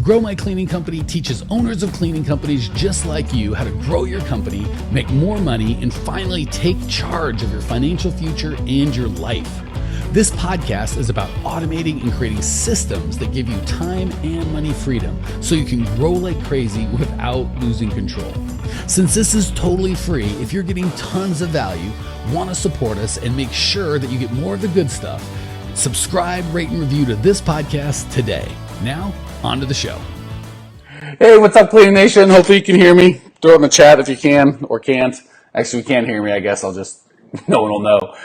Grow My Cleaning Company teaches owners of cleaning companies just like you how to grow your company, make more money, and finally take charge of your financial future and your life. This podcast is about automating and creating systems that give you time and money freedom so you can grow like crazy without losing control. Since this is totally free, if you're getting tons of value, want to support us, and make sure that you get more of the good stuff, subscribe, rate, and review to this podcast today. Now, on to the show. Hey, what's up, Cleaning Nation? Hopefully you can hear me. Throw it in the chat if you can or can't. Actually, if you can't hear me, I guess no one will know.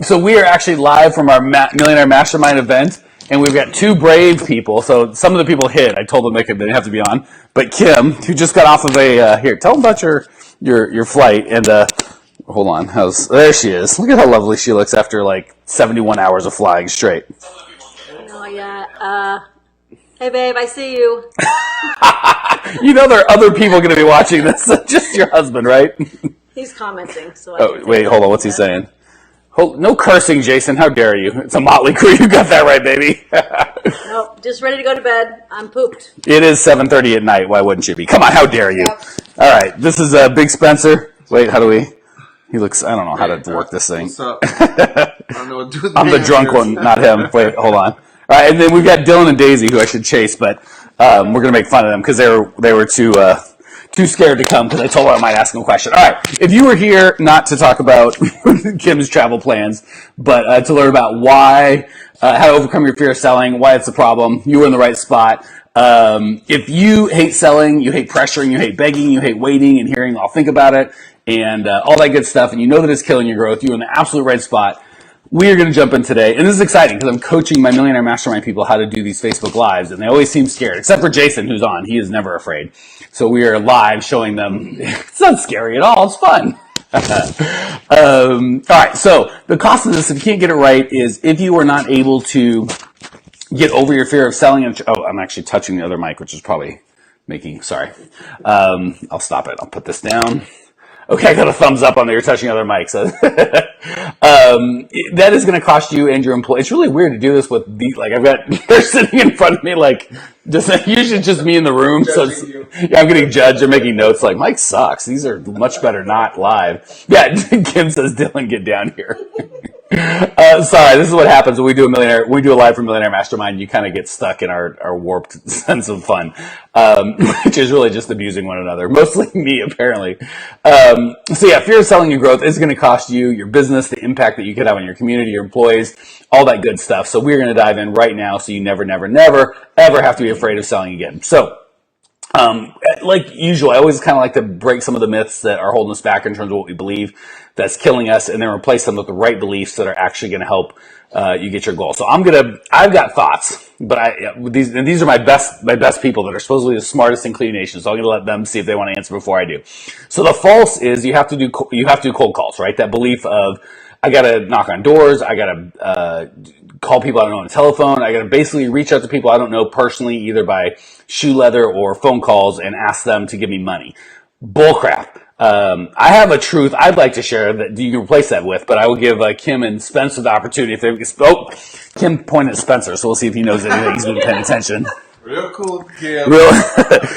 So we are actually live from our Millionaire Mastermind event, and we've got two brave people. So some of the people hid. I told them they didn't have to be on. But Kim, who just got off of here, tell them about your flight. And hold on, there she is. Look at how lovely she looks after like 71 hours of flying straight. Oh yeah. Hey babe, I see you. You know there are other people going to be watching this, just your husband, right? He's commenting. So wait, hold on. What's he saying? No cursing, Jason. How dare you? It's a motley crew. You got that right, baby. Nope, just ready to go to bed. I'm pooped. It is 7:30 at night. Why wouldn't you be? Come on, how dare you? Yep. All right, this is Big Spencer. Wait, how do we? He looks. I don't know how to work this thing. What's up? I don't know what to do with I'm the drunk one, not him. Wait, hold on. All right, and then we've got Dylan and Daisy, who I should chase, but we're gonna make fun of them because they were too scared to come because I told her I might ask them a question. All right, if you were here not to talk about Kim's travel plans, but to learn about how to overcome your fear of selling, why it's a problem, you were in the right spot. If you hate selling, you hate pressuring, you hate begging, you hate waiting and hearing, I'll think about it, and all that good stuff, and you know that it's killing your growth, you're in the absolute right spot. We are going to jump in today, and this is exciting because I'm coaching my Millionaire Mastermind people how to do these Facebook Lives, and they always seem scared, except for Jason, who's on. He is never afraid. So we are live showing them it's not scary at all. It's fun. All right, so the cost of this, if you can't get it right, is if you are not able to get over your fear of selling. I'm actually touching the other mic, which is probably sorry. I'll stop it. I'll put this down. Okay, I got a thumbs up on there. You're touching other mics. That is going to cost you and your employee. It's really weird to do this with they're sitting in front of me usually just me in the room. So I'm getting judged. They're making notes like, Mike sucks. These are much better not live. Yeah, Kim says, Dylan, get down here. Sorry, this is what happens when we do a live from Millionaire Mastermind. You kind of get stuck in our warped sense of fun, which is really just abusing one another, mostly me apparently. So yeah, fear of selling your growth is going to cost you, your business, the impact that you could have on your community, your employees, all that good stuff. So we're going to dive in right now so you never, never, never, ever have to be afraid of selling again. So like usual, I always kind of like to break some of the myths that are holding us back in terms of what we believe that's killing us, and then replace them with the right beliefs that are actually going to help you get your goal. So I've got thoughts, but these are my best people that are supposedly the smartest in Cleaning Nation. So I'm going to let them see if they want to answer before I do. So the false is you have to do cold calls, right? That belief of I got to knock on doors, I got to call people I don't know on the telephone, I got to basically reach out to people I don't know personally, either by shoe leather or phone calls, and ask them to give me money. Bullcrap. I have a truth I'd like to share that you can replace that with, but I will give Kim and Spencer the opportunity if they Kim pointed at Spencer, so we'll see if he knows anything. He's been paying attention. Real cool, Kim.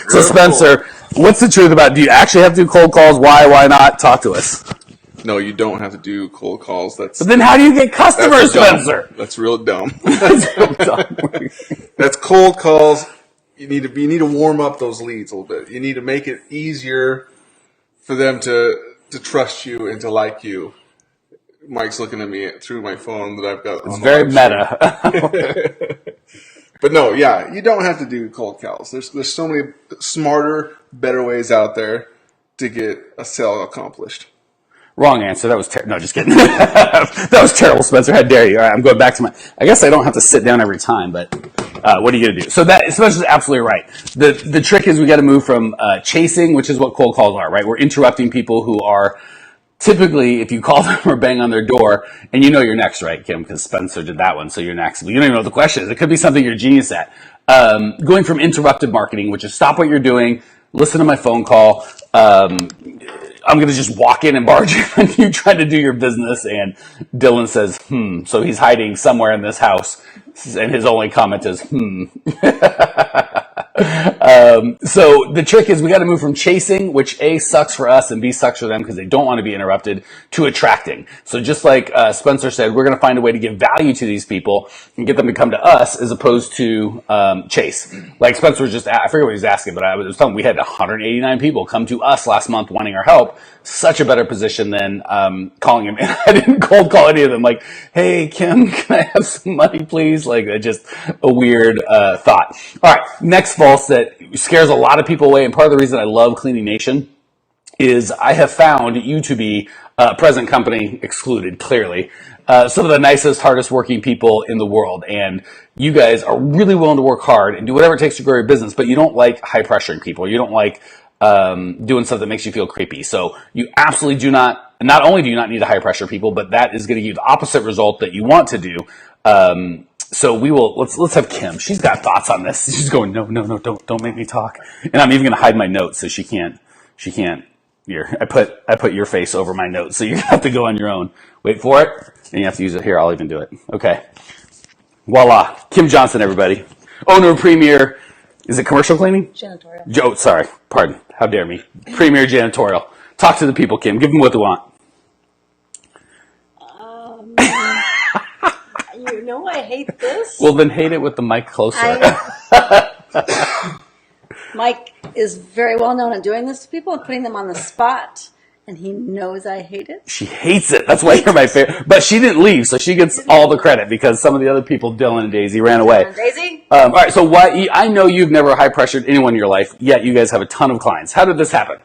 So Spencer, What's the truth about? Do you actually have to do cold calls? Why not? Talk to us. No, you don't have to do cold calls. But then how do you get customers, Spencer? That's real dumb. That's cold calls. You need to warm up those leads a little bit. You need to make it easier for them to trust you and to like you. Mike's looking at me through my phone that I've got. It's very meta. But no, yeah, you don't have to do cold calls. There's so many smarter, better ways out there to get a sale accomplished. Wrong answer. That was terrible. No, just kidding. That was terrible, Spencer. How dare you? All right, I'm going back to I guess I don't have to sit down every time, but what are you going to do? So that Spencer's absolutely right. The trick is we got to move from chasing, which is what cold calls are, right? We're interrupting people who are typically, if you call them or bang on their door, and you know you're next, right, Kim? Because Spencer did that one, so you're next. But you don't even know what the question is. It could be something you're a genius at. Going from interrupted marketing, which is stop what you're doing, listen to my phone call. I'm going to just walk in and barge in on you trying to do your business. And Dylan says, So he's hiding somewhere in this house. And his only comment is, So the trick is we got to move from chasing, which A, sucks for us and B, sucks for them because they don't want to be interrupted, to attracting. So just like Spencer said, we're going to find a way to give value to these people and get them to come to us as opposed to chase. Like Spencer was just, I forget what he was asking, but I was telling him we had 189 people come to us last month wanting our help. Such a better position than calling him. And I didn't cold call any of them like, hey, Kim, can I have some money, please? Like, just a weird thought. All right, next false that scares a lot of people away, and part of the reason I love Cleaning Nation is I have found you to be present company excluded, clearly. Some of the nicest, hardest working people in the world. And you guys are really willing to work hard and do whatever it takes to grow your business, but you don't like high pressuring people. You don't like doing stuff that makes you feel creepy. So you absolutely do not only do you not need to high pressure people, but that is going to give you the opposite result that you want to do. So we will, let's have Kim. She's got thoughts on this. She's going, no, don't make me talk. And I'm even going to hide my notes so she can't here. I put your face over my notes. So you have to go on your own. Wait for it. And you have to use it here. I'll even do it. Okay. Voila. Kim Johnson, everybody. Owner of Premier, is it commercial cleaning? Janitorial. Sorry. Pardon. How dare me. Premier Janitorial. Talk to the people, Kim. Give them what they want. You know I hate this. Well, then hate it with the mic closer. Mike is very well known at doing this to people and putting them on the spot, and he knows I hate it. She hates it. That's why you're my favorite. But she didn't leave, so she gets all the credit because some of the other people, Dylan and Daisy, ran away. Daisy? All right, so I know you've never high-pressured anyone in your life, yet you guys have a ton of clients. How did this happen?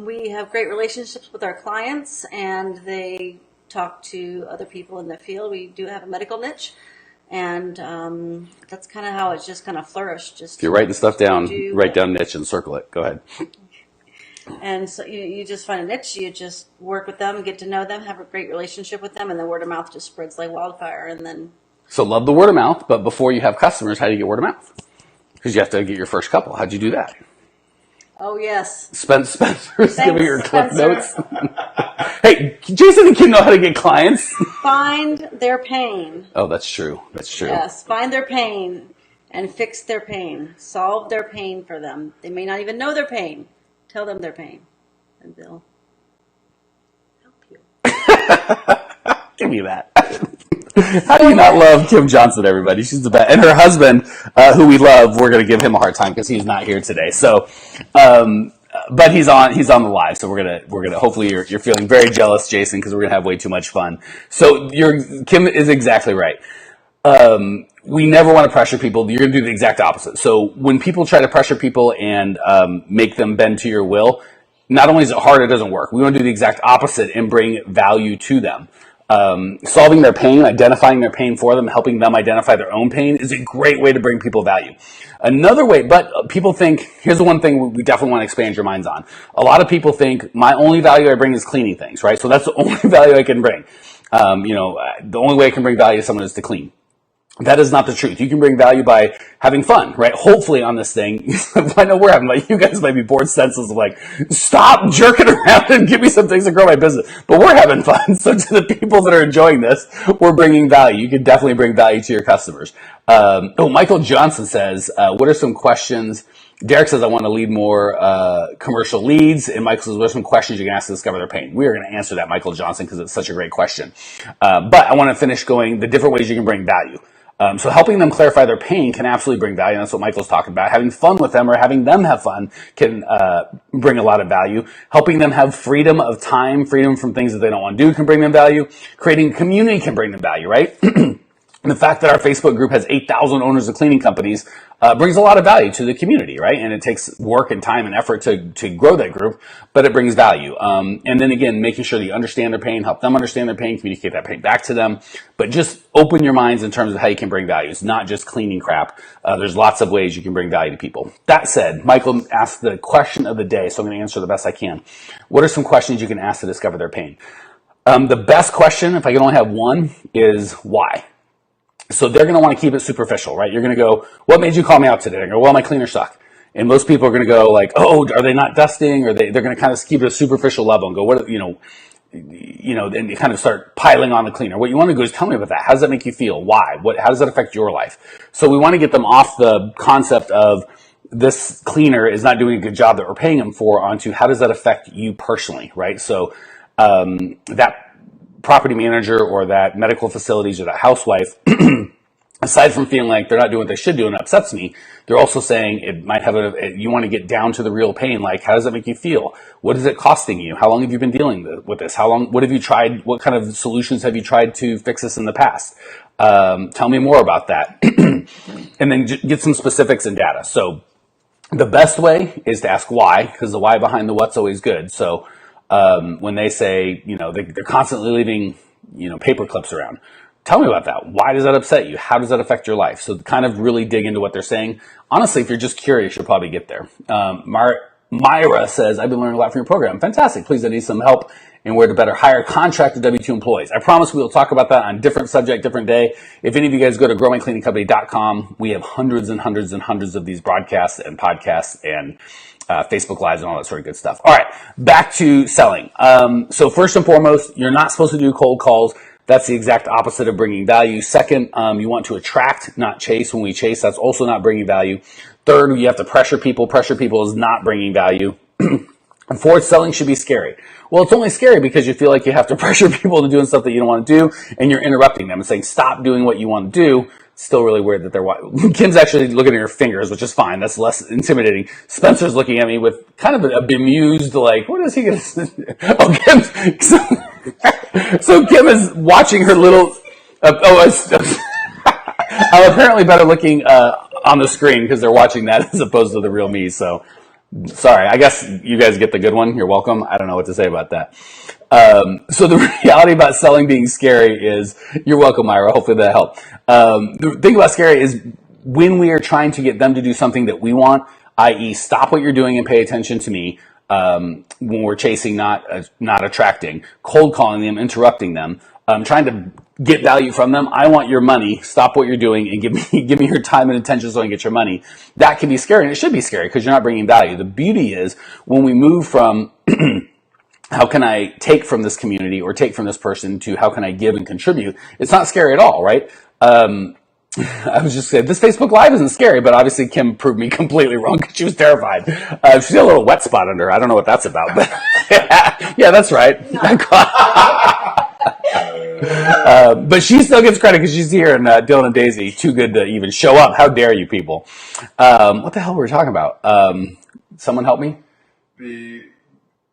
We have great relationships with our clients, and they talk to other people in the field. We do have a medical niche, and that's kind of how it's just kind of flourished. Just if you're writing stuff down, write down niche and circle it. Go ahead. And so you just find a niche, you just work with them, get to know them, have a great relationship with them, and the word of mouth just spreads like wildfire. And then, so love the word of mouth, but before you have customers, how do you get word of mouth? Because you have to get your first couple. How'd you do that? oh yes, Spencer's giving her clip Spencer. notes. Hey, Jason and Kim know how to get clients. Find their pain. Oh, that's true. That's true. Yes, find their pain and fix their pain. Solve their pain for them. They may not even know their pain. Tell them their pain, and they'll help you. Give me that. How do you not love Kim Johnson, everybody? She's the best. And her husband, who we love, we're going to give him a hard time because he's not here today. So, but he's on the live. So we're gonna hopefully you're feeling very jealous, Jason, because we're gonna have way too much fun. So Kim is exactly right. We never want to pressure people. You're going to do the exact opposite. So when people try to pressure people and make them bend to your will, not only is it hard, it doesn't work. We want to do the exact opposite and bring value to them. Solving their pain, identifying their pain for them, helping them identify their own pain is a great way to bring people value. Another way, but people think, here's the one thing we definitely want to expand your minds on. A lot of people think my only value I bring is cleaning things, right? So that's the only value I can bring. The only way I can bring value to someone is to clean. That is not the truth. You can bring value by having fun, right? Hopefully on this thing, I know we're having, like, you guys might be bored senseless of like, stop jerking around and give me some things to grow my business. But we're having fun. So to the people that are enjoying this, we're bringing value. You can definitely bring value to your customers. Michael Johnson says, what are some questions? Derek says, I want to lead more commercial leads. And Michael says, what are some questions you can ask to discover their pain? We are going to answer that, Michael Johnson, because it's such a great question. But I want to finish going the different ways you can bring value. So helping them clarify their pain can absolutely bring value. And that's what Michael's talking about. Having fun with them or having them have fun can bring a lot of value. Helping them have freedom of time, freedom from things that they don't want to do can bring them value. Creating community can bring them value, right? And the fact that our Facebook group has 8,000 owners of cleaning companies brings a lot of value to the community, right? And it takes work and time and effort to grow that group, but it brings value. And then again, making sure that you understand their pain, help them understand their pain, communicate that pain back to them. But just open your minds in terms of how you can bring value. It's not just cleaning crap. There's lots of ways you can bring value to people. That said, Michael asked the question of the day, so I'm going to answer the best I can. What are some questions you can ask to discover their pain? The best question, if I can only have one, is why? So they're going to want to keep it superficial, right? You're going to go, what made you call me out today? I go, well, my cleaners suck. And most people are going to go like, oh, are they not dusting? Or they're going to kind of keep it a superficial level and go, what, then you kind of start piling on the cleaner. What you want to go is tell me about that. How does that make you feel? Why? How does that affect your life? So we want to get them off the concept of this cleaner is not doing a good job that we're paying them for onto how does that affect you personally, right? So that property manager or that medical facilities or that housewife, aside from feeling like they're not doing what they should do and it upsets me, they're also saying it might have you want to get down to the real pain. Like, how does that make you feel? What is it costing you? How long have you been dealing with this? What have you tried? What kind of solutions have you tried to fix this in the past? Tell me more about that. And then get some specifics and data. So the best way is to ask why, because the why behind the what's always good. So when they say, they're constantly leaving, paper clips around, tell me about that. Why does that upset you? How does that affect your life? So kind of really dig into what they're saying. Honestly, if you're just curious, you'll probably get there. Myra says, I've been learning a lot from your program. Fantastic. Please, I need some help in where to better hire contracted W-2 employees. I promise we will talk about that on a different subject, different day. If any of you guys go to growmycleaningcompany.com, we have hundreds and hundreds and hundreds of these broadcasts and podcasts and Facebook Lives and all that sort of good stuff. All right, back to selling. So first and foremost, you're not supposed to do cold calls. That's the exact opposite of bringing value. Second, you want to attract, not chase. When we chase, that's also not bringing value. Third, you have to pressure people. Pressure people is not bringing value. And fourth, selling should be scary. Well, it's only scary because you feel like you have to pressure people to doing stuff that you don't want to do, and you're interrupting them and saying, stop doing what you want to do. It's still really weird that they're watching. Kim's actually looking at her fingers, which is fine. That's less intimidating. Spencer's looking at me with kind of a bemused, like, what is he going to do? Oh, Kim's... So Kim is watching her little... I'm apparently better looking on the screen because they're watching that as opposed to the real me, so... Sorry, I guess you guys get the good one. You're welcome. I don't know what to say about that. So the reality about selling being scary is, you're welcome, Myra. Hopefully that helped. The thing about scary is when we are trying to get them to do something that we want, i.e. stop what you're doing and pay attention to me, when we're chasing, not attracting, cold calling them, interrupting them, trying to get value from them. I want your money. Stop what you're doing and give me your time and attention so I can get your money. That can be scary, and it should be scary because you're not bringing value. The beauty is when we move from how can I take from this community or take from this person to how can I give and contribute, it's not scary at all, right? I was just saying, this Facebook Live isn't scary, but obviously Kim proved me completely wrong because she was terrified. She's got a little wet spot under her. I don't know what that's about, but yeah, that's right. But she still gets credit because she's here, and Dylan and Daisy, too good to even show up. How dare you people? What the hell were we talking about? Someone help me? The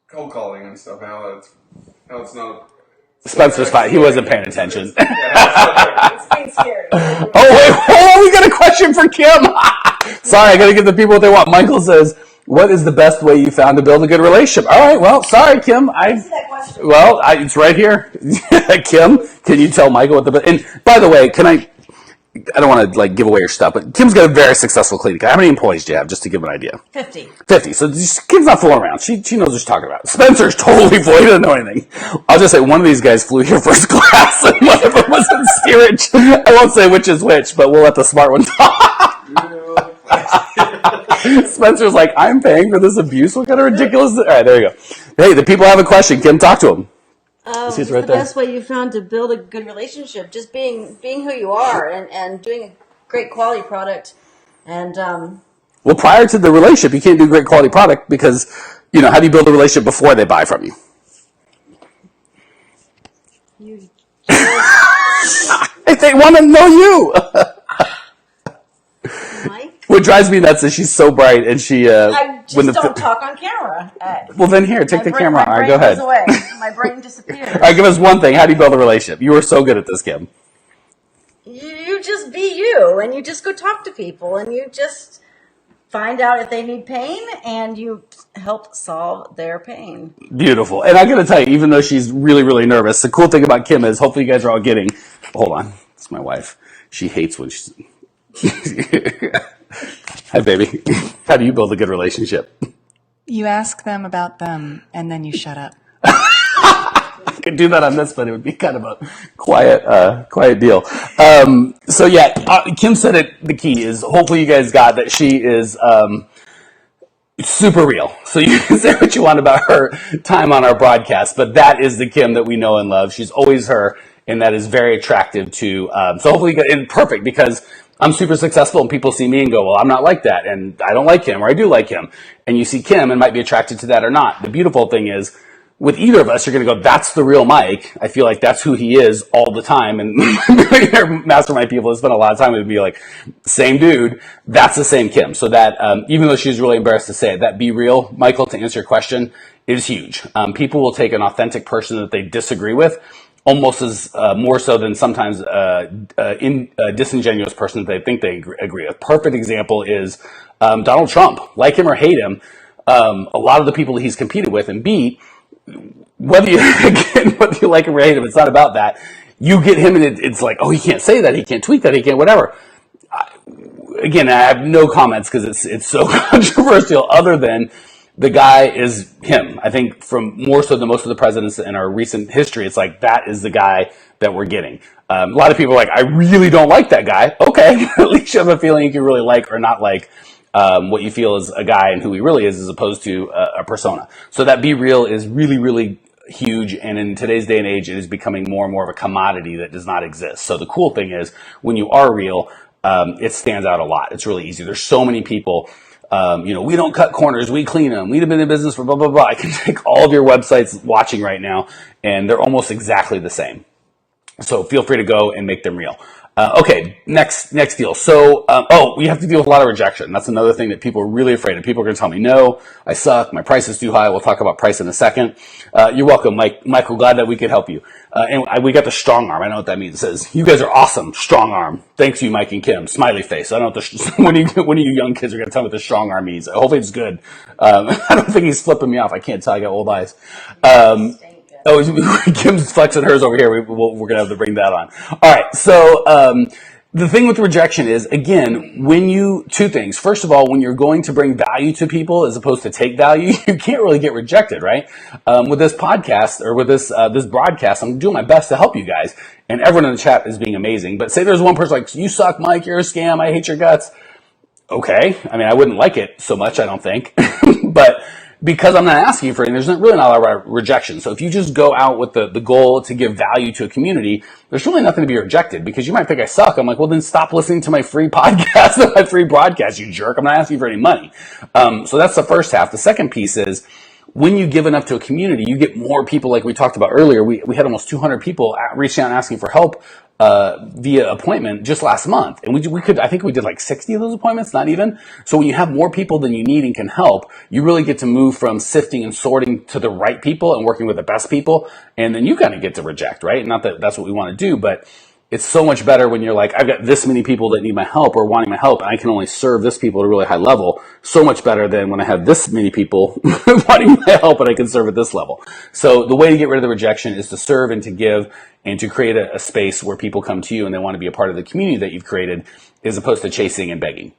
cold calling and stuff, how it's not... Spencer's fine. He wasn't paying attention. It's being scary. Oh, wait, we got a question for Kim. Sorry, I got to give the people what they want. Michael says, what is the best way you found to build a good relationship? All right, well, sorry, Kim. It's right here. Kim, can you tell Michael what the best... And by the way, I don't want to give away your stuff, but Kim's got a very successful clinic. How many employees do you have, just to give an idea? 50. 50. So Kim's not fooling around. She knows what she's talking about. Spencer's totally full. He doesn't know anything. I'll just say one of these guys flew here first class, and one of them was in steerage. I won't say which is which, but we'll let the smart one talk. Spencer's like, I'm paying for this abuse? What kind of ridiculous... All right, there you go. Hey, the people have a question. Kim, talk to them. What's the best way you found to build a good relationship? Just being who you are and doing a great quality product. And well, prior to the relationship, you can't do great quality product because, how do you build a relationship before they buy from you? If they want to know you. Mike? What drives me nuts is she's so bright, and she... I just don't talk on camera. Well, then here, take the camera. All right, go ahead. Away. My brain disappears. All right, give us one thing. How do you build a relationship? You were so good at this, Kim. You just be you, and you just go talk to people, and you just find out if they need pain, and you help solve their pain. Beautiful. And I got to tell you, even though she's really, really nervous, the cool thing about Kim is, hopefully you guys are all getting... Hold on. It's my wife. She hates when she's... Hi, baby. How do you build a good relationship? You ask them about them, and then you shut up. I could do that on this, but it would be kind of a quiet deal. So yeah, Kim said it. The key is hopefully you guys got that she is super real. So you can say what you want about her time on our broadcast, but that is the Kim that we know and love. She's always her, and that is very attractive to. So hopefully, and perfect because I'm super successful, and people see me and go, "Well, I'm not like that, and I don't like him, or I do like him." And you see Kim and might be attracted to that or not. The beautiful thing is, with either of us, you're going to go, that's the real Mike. I feel like that's who he is all the time. And mastermind people have spent a lot of time with me like, same dude, that's the same Kim. So that, even though she's really embarrassed to say it, that be real, Michael, to answer your question, is huge. People will take an authentic person that they disagree with almost as more so than sometimes a disingenuous person that they think they agree with. Perfect example is Donald Trump. Like him or hate him, a lot of the people that he's competed with and beat, whether you like him or hate him, it's not about that. You get him, and it's like, oh, he can't say that, he can't tweet that, he can't whatever. Again, I have no comments because it's so controversial. Other than the guy is him. I think from more so than most of the presidents in our recent history, it's like that is the guy that we're getting. A lot of people are like, I really don't like that guy. Okay, at least you have a feeling you can really like or not like. What you feel is a guy and who he really is as opposed to a persona. So that be real is really, really huge. And in today's day and age, it is becoming more and more of a commodity that does not exist. So the cool thing is when you are real, it stands out a lot. It's really easy. There's so many people, we don't cut corners. We clean them. We've been in business for blah, blah, blah. I can take all of your websites watching right now and they're almost exactly the same. So feel free to go and make them real. Okay, next deal. So, we have to deal with a lot of rejection. That's another thing that people are really afraid of. People are going to tell me, no, I suck. My price is too high. We'll talk about price in a second. You're welcome, Mike. Michael, glad that we could help you. And we got the strong arm. I know what that means. It says, you guys are awesome. Strong arm. Thanks you, Mike and Kim. Smiley face. I don't know when you young kids are going to tell me what the strong arm means. Hopefully it's good. I don't think he's flipping me off. I can't tell. I got old eyes. Kim's flexing hers over here. We're going to have to bring that on. All right. So, the thing with rejection is, again, two things. First of all, when you're going to bring value to people as opposed to take value, you can't really get rejected, right? With this podcast or with this broadcast, I'm doing my best to help you guys. And everyone in the chat is being amazing. But say there's one person like, you suck, Mike, you're a scam, I hate your guts. Okay. I mean, I wouldn't like it so much, I don't think. But because I'm not asking for it, there's really not a lot of rejection. So if you just go out with the goal to give value to a community, there's really nothing to be rejected because you might think I suck. I'm like, well, then stop listening to my free podcast and my free broadcast, you jerk. I'm not asking for any money. So that's the first half. The second piece is when you give enough to a community, you get more people like we talked about earlier. We had almost 200 people reaching out and asking for help via appointment just last month. And I think we did like 60 of those appointments, not even. So when you have more people than you need and can help, you really get to move from sifting and sorting to the right people and working with the best people. And then you kind of get to reject, right? Not that that's what we want to do, but it's so much better when you're like, I've got this many people that need my help or wanting my help, and I can only serve this people at a really high level. So much better than when I have this many people wanting my help and I can serve at this level. So the way to get rid of the rejection is to serve and to give and to create a space where people come to you and they want to be a part of the community that you've created as opposed to chasing and begging.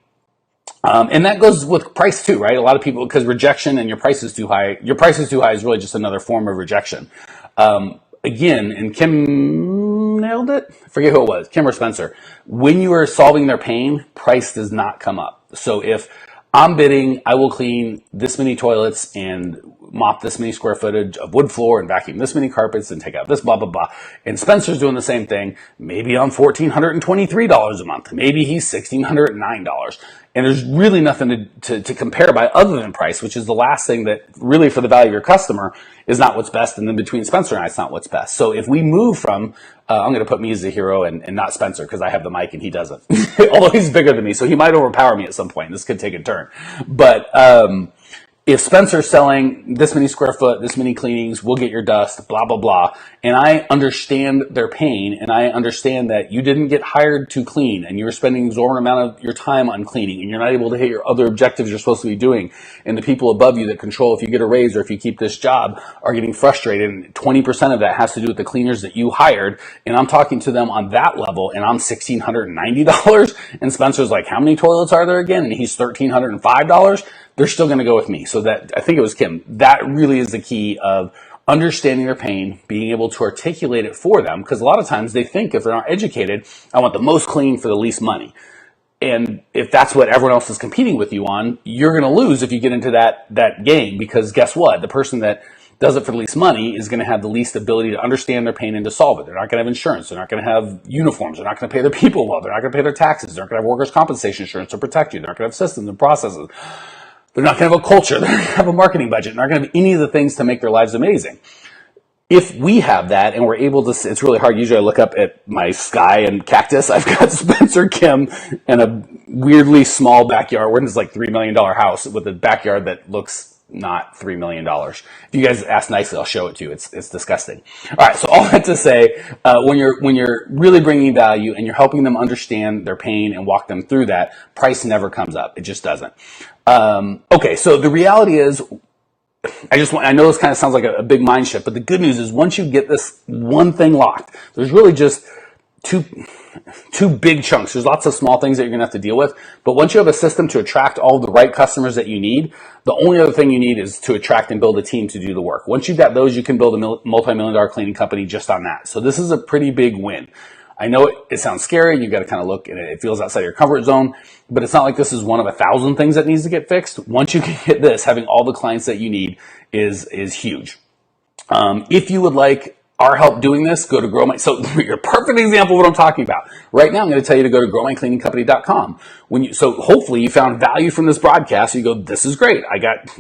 And that goes with price too, right? A lot of people, because rejection and your price is too high is really just another form of rejection. Again, and Kim nailed it. I forget who it was, Kim or Spencer. When you are solving their pain, price does not come up. So if I'm bidding, I will clean this many toilets and mop this many square footage of wood floor and vacuum this many carpets and take out this blah, blah, blah. And Spencer's doing the same thing. Maybe I'm $1,423 a month. Maybe he's $1,609. And there's really nothing to compare by other than price, which is the last thing that really for the value of your customer is not what's best. And then between Spencer and I, it's not what's best. So if we move from, I'm going to put me as the hero and not Spencer because I have the mic and he doesn't, although he's bigger than me. So he might overpower me at some point. This could take a turn. But, if Spencer's selling this many square foot, this many cleanings, we'll get your dust, blah, blah, blah. And I understand their pain and I understand that you didn't get hired to clean and you're spending an exorbitant amount of your time on cleaning and you're not able to hit your other objectives you're supposed to be doing. And the people above you that control if you get a raise or if you keep this job are getting frustrated. And 20% of that has to do with the cleaners that you hired. And I'm talking to them on that level and I'm $1,690. And Spencer's like, how many toilets are there again? And he's $1,305. They're still going to go with me. So that, I think it was Kim, that really is the key of understanding their pain, being able to articulate it for them. Because a lot of times they think if they're not educated, I want the most clean for the least money. And if that's what everyone else is competing with you on, you're going to lose if you get into that game, because guess what? The person that does it for the least money is going to have the least ability to understand their pain and to solve it. They're not going to have insurance. They're not going to have uniforms. They're not going to pay their people well. They're not going to pay their taxes. They're not going to have workers' compensation insurance to protect you. They're not going to have systems and processes. They're not going to have a culture. They're not going to have a marketing budget. They're not going to have any of the things to make their lives amazing. If we have that and we're able to, it's really hard. Usually I look up at my sky and cactus. I've got Spencer Kim and a weirdly small backyard. We're in this like $3 million house with a backyard that looks not $3 million. If you guys ask nicely, I'll show it to you. It's disgusting. All right. So all that to say, when you're really bringing value and you're helping them understand their pain and walk them through that, price never comes up. It just doesn't. Okay. So the reality is, I know this kind of sounds like a big mind shift, but the good news is once you get this one thing locked, there's really just two big chunks. There's lots of small things that you're going to have to deal with. But once you have a system to attract all the right customers that you need, the only other thing you need is to attract and build a team to do the work. Once you've got those, you can build a multi-million-dollar cleaning company just on that. So this is a pretty big win. I know it sounds scary. You've got to kind of look, and it feels outside your comfort zone, but it's not like this is one of 1,000 things that needs to get fixed. Once you can get this, having all the clients that you need is huge. If you would like our help doing this, go to so you're a perfect example of what I'm talking about. Right now, I'm going to tell you to go to growmycleaningcompany.com. So hopefully you found value from this broadcast. So you go, this is great. I got,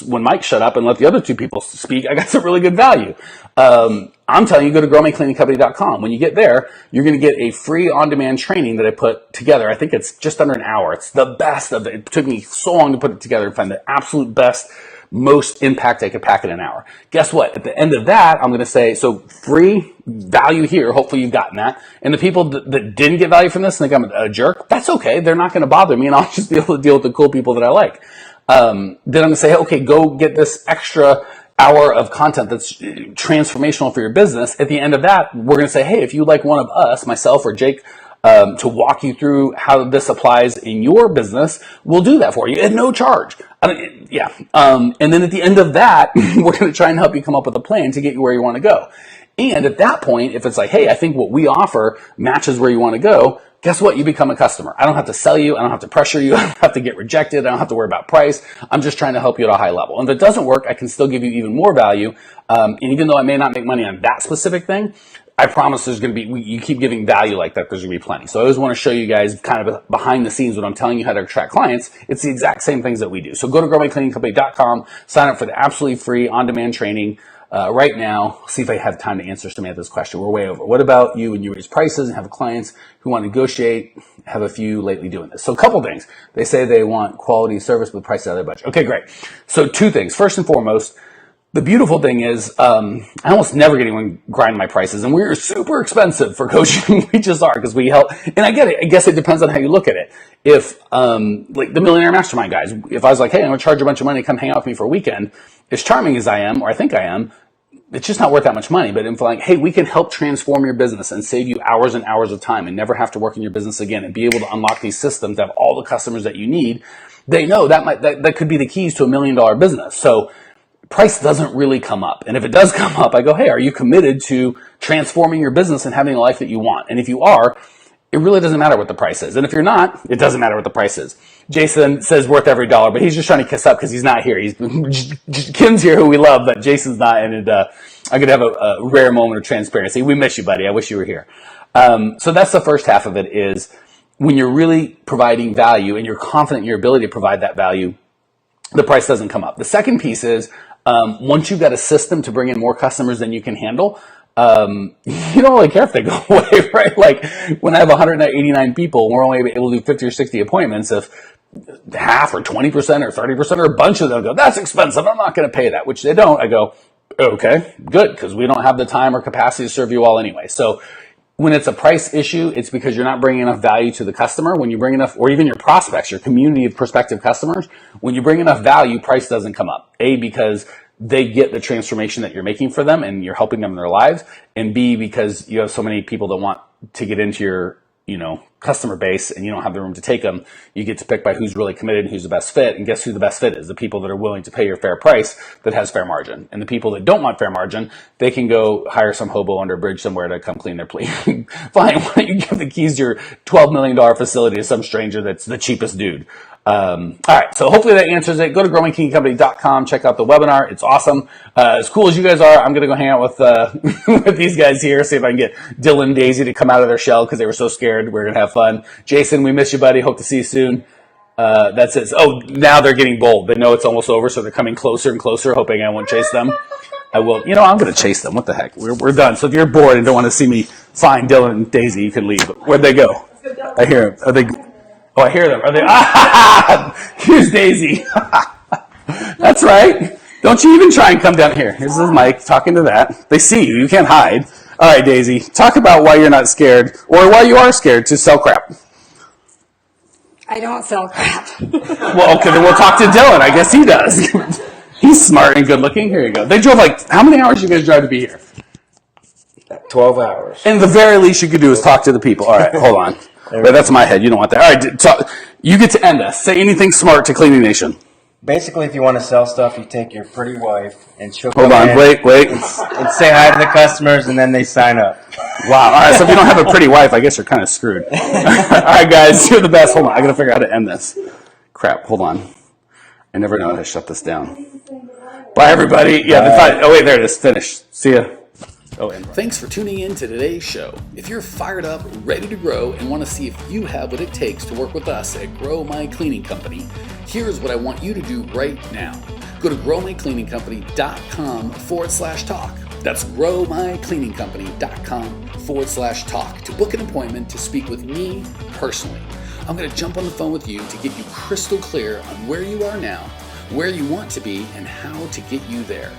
when Mike shut up and let the other two people speak, I got some really good value. I'm telling you, go to growmycleaningcompany.com. When you get there, you're going to get a free on-demand training that I put together. I think it's just under an hour. It's the best of it. It took me so long to put it together and find the absolute best, most impact I could pack in an hour. Guess what? At the end of that, I'm going to say, so free value here. Hopefully you've gotten that. And the people that didn't get value from this and think I'm a jerk, that's okay. They're not going to bother me, and I'll just be able to deal with the cool people that I like. Then I'm going to say, okay, go get this extra hour of content that's transformational for your business. At the end of that, we're going to say, hey, if you'd like one of us, myself or Jake, to walk you through how this applies in your business, we'll do that for you at no charge. And then at the end of that, we're going to try and help you come up with a plan to get you where you want to go. And at that point, if it's like, hey, I think what we offer matches where you want to go, guess what? You become a customer. I don't have to sell you. I don't have to pressure you. I don't have to get rejected. I don't have to worry about price. I'm just trying to help you at a high level. And if it doesn't work, I can still give you even more value. And even though I may not make money on that specific thing, I promise there's going to be, you keep giving value like that, there's going to be plenty. So I always want to show you guys kind of behind the scenes when I'm telling you how to attract clients. It's the exact same things that we do. So go to growmycleaningcompany.com, sign up for the absolutely free on-demand training right now. See if I have time to answer Samantha's question. We're way over. What about you when you raise prices and have clients who want to negotiate? Have a few lately doing this. So a couple things. They say they want quality service with prices out of their budget. Okay, great. So two things. First and foremost, the beautiful thing is, I almost never get anyone grind my prices, and we're super expensive for coaching. We just are, because we help. And I get it. I guess it depends on how you look at it. If, like the Millionaire Mastermind guys, if I was like, hey, I'm going to charge a bunch of money to come hang out with me for a weekend, as charming as I am, or I think I am, it's just not worth that much money. But if like, hey, we can help transform your business and save you hours and hours of time and never have to work in your business again and be able to unlock these systems to have all the customers that you need, they know that could be the keys to $1 million business. So price doesn't really come up. And if it does come up, I go, hey, are you committed to transforming your business and having a life that you want? And if you are, it really doesn't matter what the price is. And if you're not, it doesn't matter what the price is. Jason says worth every dollar, but he's just trying to kiss up because he's not here. Kim's here, who we love, but Jason's not. And I'm going to have a rare moment of transparency. We miss you, buddy. I wish you were here. So that's the first half of it, is when you're really providing value and you're confident in your ability to provide that value, the price doesn't come up. The second piece is, once you've got a system to bring in more customers than you can handle, you don't really care if they go away, right? Like when I have 189 people, we're only able to do 50 or 60 appointments. If half or 20% or 30% or a bunch of them go, that's expensive, I'm not going to pay that, which they don't, I go, okay, good, because we don't have the time or capacity to serve you all anyway. So when it's a price issue, it's because you're not bringing enough value to the customer. When you bring enough, or even your prospects, your community of prospective customers, when you bring enough value, price doesn't come up. A, because they get the transformation that you're making for them and you're helping them in their lives. And B, because you have so many people that want to get into your, customer base and you don't have the room to take them, you get to pick by who's really committed and who's the best fit. And guess who the best fit is? The people that are willing to pay your fair price that has fair margin. And the people that don't want fair margin, they can go hire some hobo under a bridge somewhere to come clean their plate. Fine, why don't you give the keys to your $12 million facility to some stranger that's the cheapest dude? All right, so hopefully that answers it. Go to growmycleaningcompany.com, check out the webinar. It's awesome. As cool as you guys are, I'm going to go hang out with with these guys here, see if I can get Dylan and Daisy to come out of their shell because they were so scared. We're going to have fun. Jason, we miss you, buddy. Hope to see you soon. That's it. Oh, now they're getting bold. They know it's almost over, so they're coming closer and closer, hoping I won't chase them. I will. You know, I'm going to chase them. What the heck? We're done. So if you're bored and don't want to see me find Dylan and Daisy, you can leave. But where'd they go? I hear them. Are they... Oh, I hear them. Are they? Ah, here's Daisy. That's right. Don't you even try and come down here. Here's the mic talking to that. They see you. You can't hide. All right, Daisy. Talk about why you're not scared or why you are scared to sell crap. I don't sell crap. Well, okay, then we'll talk to Dylan. I guess he does. He's smart and good looking. Here you go. They drove like, how many hours you guys drive to be here? 12 hours. And the very least you could do is talk to the people. All right, hold on. Wait, that's my head. You don't want that. All right, you get to end us. Say anything smart to Cleaning Nation. Basically, if you want to sell stuff, you take your pretty wife and she'll Hold come on, in wait. and say hi to the customers, and then they sign up. Wow. All right, so if you don't have a pretty wife, I guess you're kind of screwed. All right, guys, you're the best. Hold on. I got to figure out how to end this. Crap. Hold on. I never know how to shut this down. Bye, everybody. Yeah. Oh, wait, there it is. Finished. See ya. Oh, and Thanks for tuning in to today's show. If you're fired up, ready to grow, and want to see if you have what it takes to work with us at Grow My Cleaning Company, here's what I want you to do right now. Go to growmycleaningcompany.com/talk. That's growmycleaningcompany.com/talk to book an appointment to speak with me personally. I'm going to jump on the phone with you to get you crystal clear on where you are now, where you want to be, and how to get you there.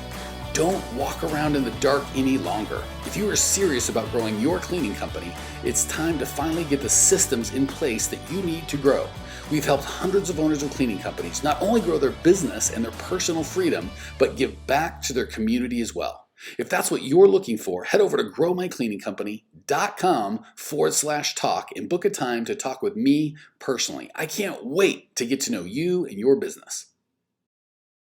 Don't walk around in the dark any longer. If you are serious about growing your cleaning company, it's time to finally get the systems in place that you need to grow. We've helped hundreds of owners of cleaning companies not only grow their business and their personal freedom, but give back to their community as well. If that's what you're looking for, head over to growmycleaningcompany.com/talk and book a time to talk with me personally. I can't wait to get to know you and your business.